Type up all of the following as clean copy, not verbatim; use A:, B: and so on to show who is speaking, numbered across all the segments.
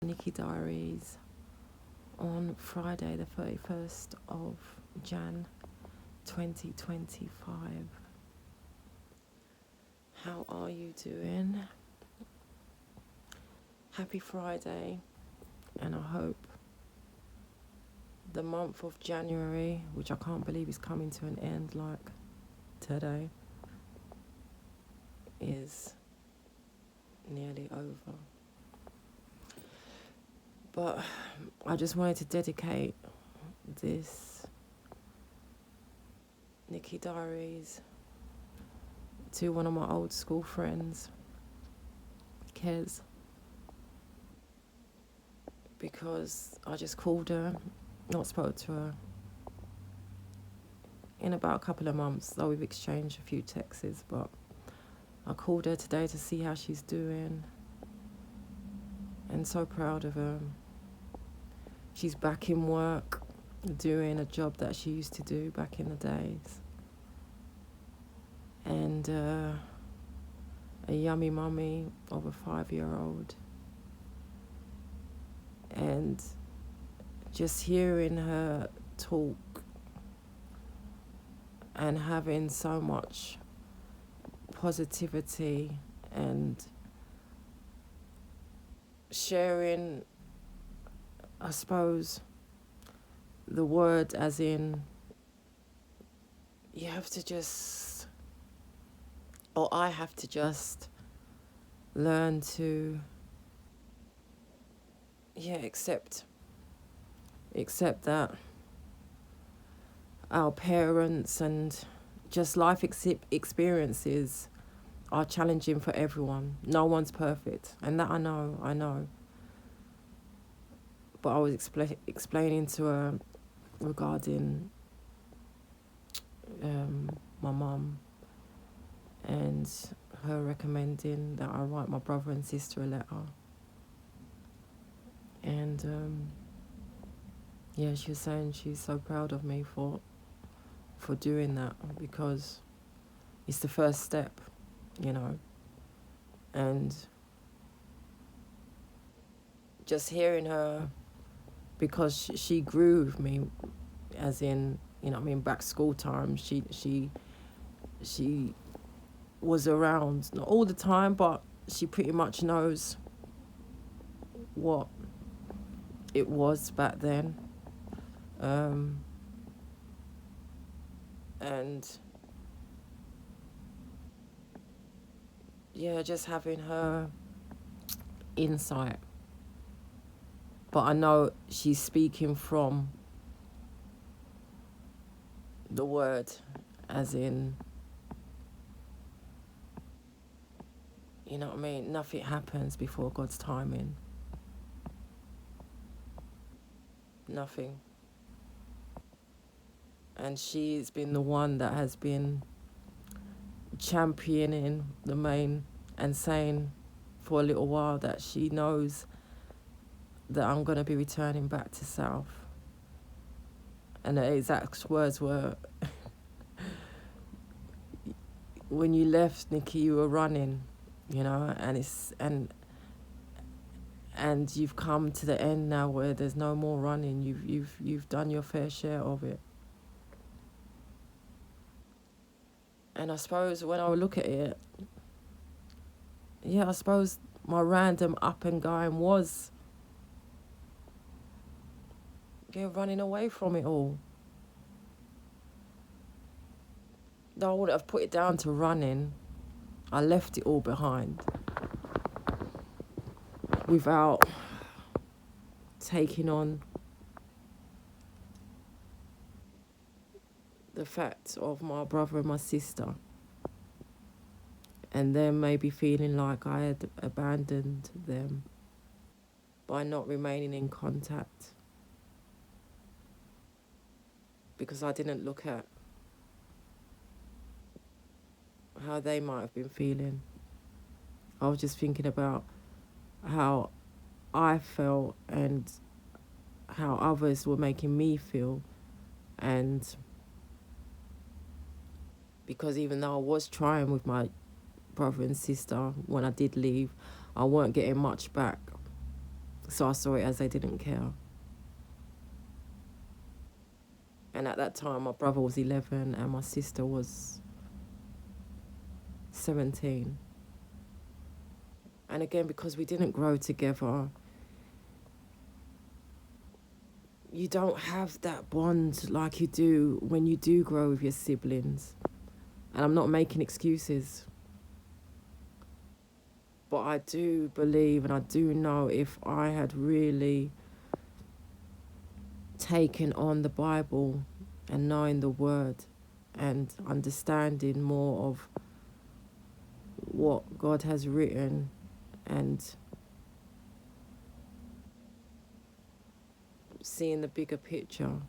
A: Nikki Diaries on Friday the 31st of Jan 2025. How are you doing? Happy Friday, and I hope the month of January, which I can't believe is coming to an end like today, is nearly over. But I just wanted to dedicate this Nikki Diaries to one of my old school friends, Kez, because I just called her, not spoke to her in about a couple of months, though we've exchanged a few texts, but I called her today to see how she's doing, and so proud of her. She's back in work, doing a job that she used to do back in the days. And a yummy mummy of a 5-year-old. And just hearing her talk and having so much positivity and sharing, I suppose, the word as in, you have to just, or I have to just learn to, accept that our parents and just life experiences are challenging for everyone. No one's perfect, and that I know. But I was explaining to her regarding my mum and her recommending that I write my brother and sister a letter. And she was saying she's so proud of me for doing that, because it's the first step, and just hearing her, because she grew with me, as in, back school time, she was around, not all the time, but she pretty much knows what it was back then. And just having her insight. But I know she's speaking from the word, as in, nothing happens before God's timing. Nothing. And she's been the one that has been championing the main and saying for a little while that she knows that I'm going to be returning back to South. And the exact words were, when you left, Nikki, you were running, and you've come to the end now where there's no more running. You've done your fair share of it. And I suppose when I look at it, I suppose my random up and going was running away from it all. Though I wouldn't have put it down to running, I left it all behind without taking on the fact of my brother and my sister, and then maybe feeling like I had abandoned them by not remaining in contact, because I didn't look at how they might have been feeling. I was just thinking about how I felt and how others were making me feel. And because even though I was trying with my brother and sister when I did leave, I weren't getting much back. So I saw it as they didn't care. And at that time, my brother was 11 and my sister was 17. And again, because we didn't grow together, you don't have that bond like you do when you do grow with your siblings. And I'm not making excuses. But I do believe and I do know if I had really taken on the Bible and knowing the word and understanding more of what God has written and seeing the bigger picture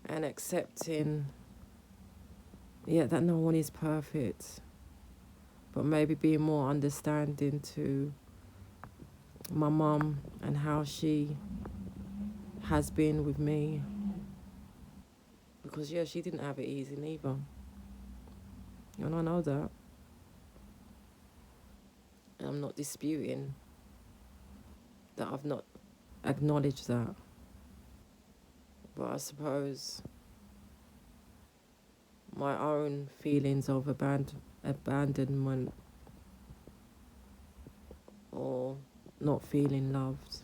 A: and accepting, that no one is perfect, but maybe being more understanding to my mum and how she has been with me. Because, she didn't have it easy neither. And I know that. And I'm not disputing that I've not acknowledged that. But I suppose my own feelings of abandonment or not feeling loved,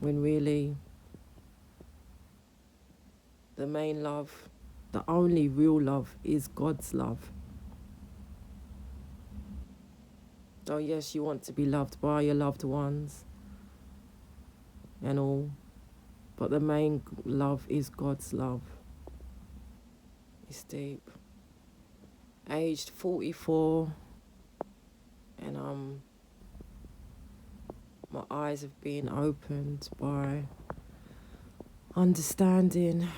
A: when really the main love, the only real love, is God's love. Oh yes, you want to be loved by your loved ones and all, but the main love is God's love. It's deep. Aged 44, and my eyes have been opened by understanding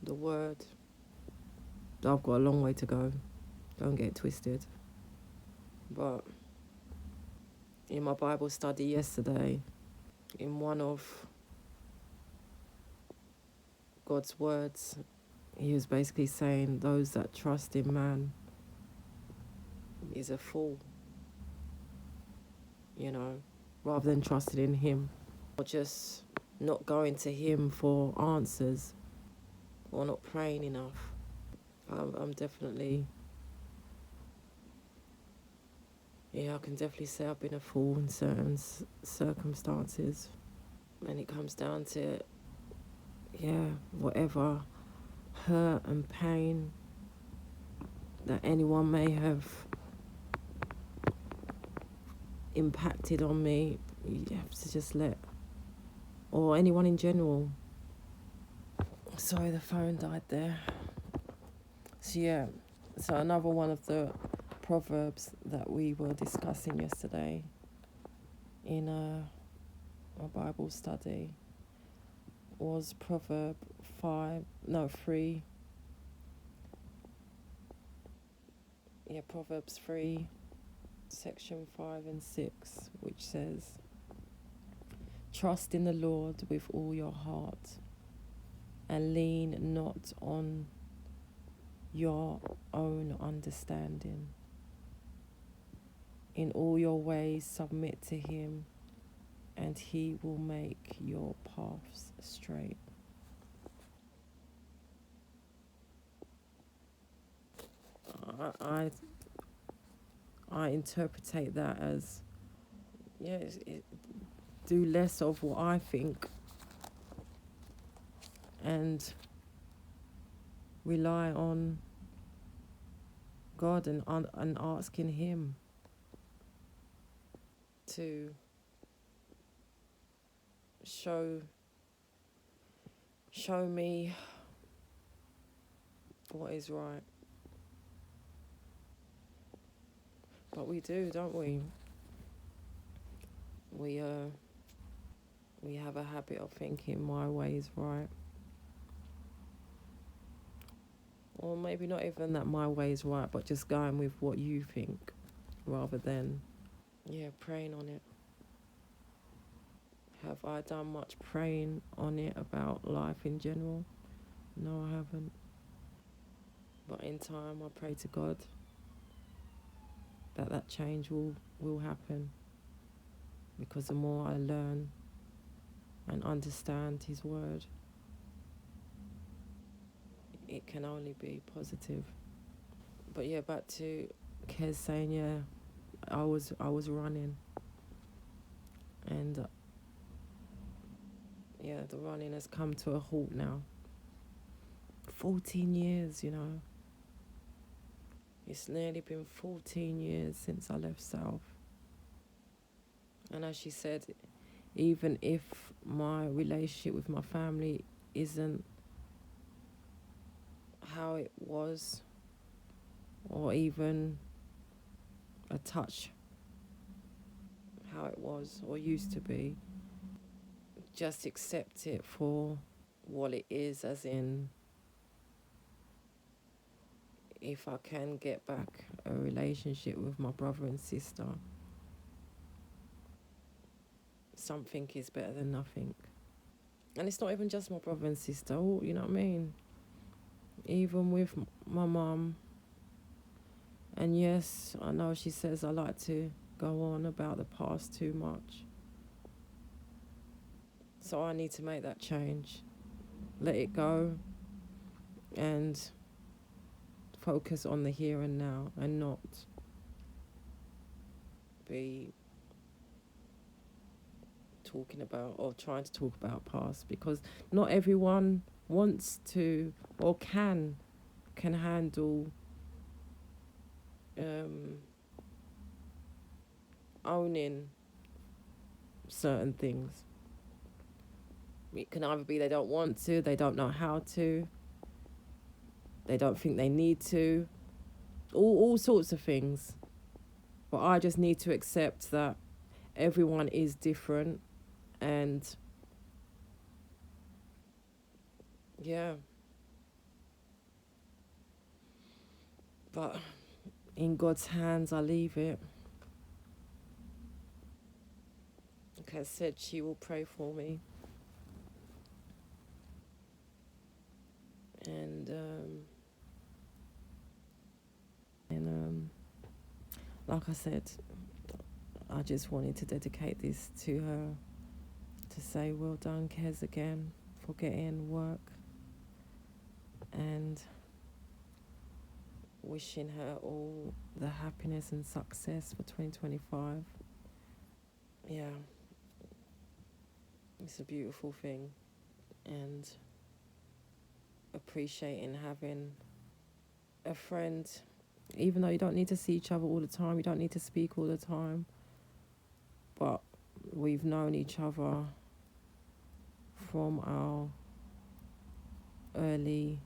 A: the word. I've got a long way to go, don't get it twisted. But in my Bible study yesterday, in one of God's words, he was basically saying those that trust in man is a fool, rather than trusting in him, or just not going to him for answers, or not praying enough. I'm definitely, I can definitely say I've been a fool in certain circumstances. And it comes down to, whatever hurt and pain that anyone may have impacted on me, you have to just let, or anyone in general. Sorry, the phone died there. So so another one of the proverbs that we were discussing yesterday in a Bible study was Proverbs 3, section 5 and 6, which says, "Trust in the Lord with all your heart and lean not on your own understanding. In all your ways submit to him, and he will make your paths straight." I interpret that as, do less of what I think and rely on God and asking him to show me what is right. But we do, don't we? We have a habit of thinking my way is right. Or maybe not even that my way is right, but just going with what you think rather than, praying on it. Have I done much praying on it about life in general? No, I haven't. But in time, I pray to God that change will happen, because the more I learn and understand His word, it can only be positive. But yeah, back to Kez saying, yeah, I was running, and yeah, the running has come to a halt now. 14 years, you know. It's nearly been 14 years since I left South. And as she said, even if my relationship with my family isn't how it was, or even a touch how it was or used to be, just accept it for what it is, as in, if I can get back a relationship with my brother and sister, something is better than nothing. And it's not even just my brother and sister, you know what I mean? Even with my mum. And yes, I know she says I like to go on about the past too much. So I need to make that change. Let it go and focus on the here and now, and not be talking about or trying to talk about past, because not everyone wants to or can handle owning certain things. It can either be they don't want to, they don't know how to, they don't think they need to, all sorts of things. But I just need to accept that everyone is different, and yeah. But in God's hands I leave it. Like I said, she will pray for me. And like I said, I just wanted to dedicate this to her, to say well done, Kez, again, for getting work, and wishing her all the happiness and success for 2025. Yeah, it's a beautiful thing, and appreciating having a friend, even though you don't need to see each other all the time, you don't need to speak all the time, but we've known each other from our early,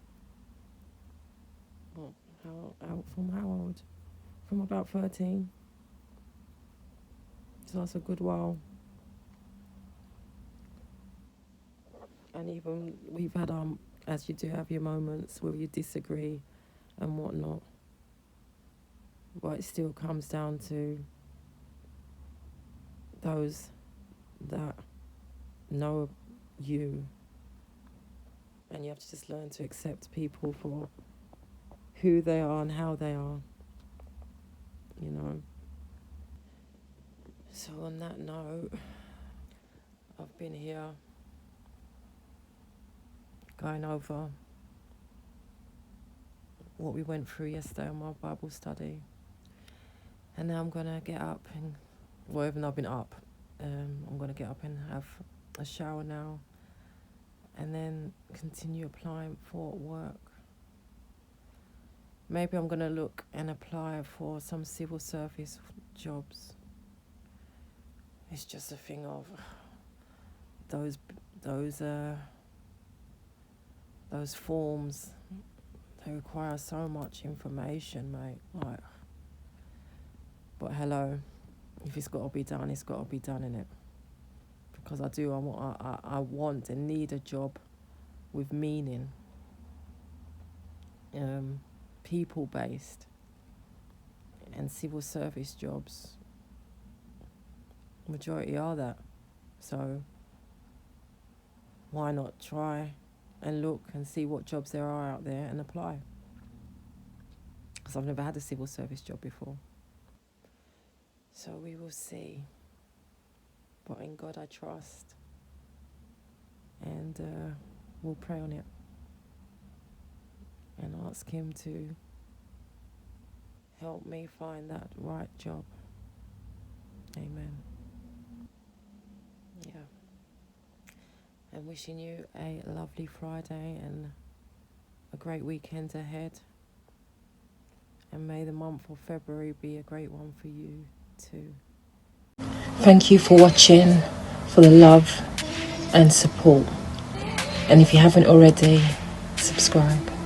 A: from how old? From about 13. So that's a good while. And even we've had, as you do have your moments where you disagree and whatnot, but it still comes down to those that know you, and you have to just learn to accept people for who they are and how they are, you know. So on that note, I've been here going over what we went through yesterday on my Bible study, and now I'm gonna get up and, well, even though I've been up, I'm gonna get up and have a shower now, and then continue applying for work. Maybe I'm gonna look and apply for some civil service jobs. It's just a thing of those forms. They require so much information, mate. Like, but hello, if it's got to be done, it's got to be done, innit? Because I want and need a job with meaning, people-based, and civil service jobs. Majority are that. So why not try and look and see what jobs there are out there and apply? because I've never had a civil service job before. So we will see. But in God I trust. And we'll pray on it. And ask Him to help me find that right job. Amen. Yeah. And wishing you a lovely Friday and a great weekend ahead. And may the month of February be a great one for you too. Thank you for watching, for the love and support. And if you haven't already, subscribe.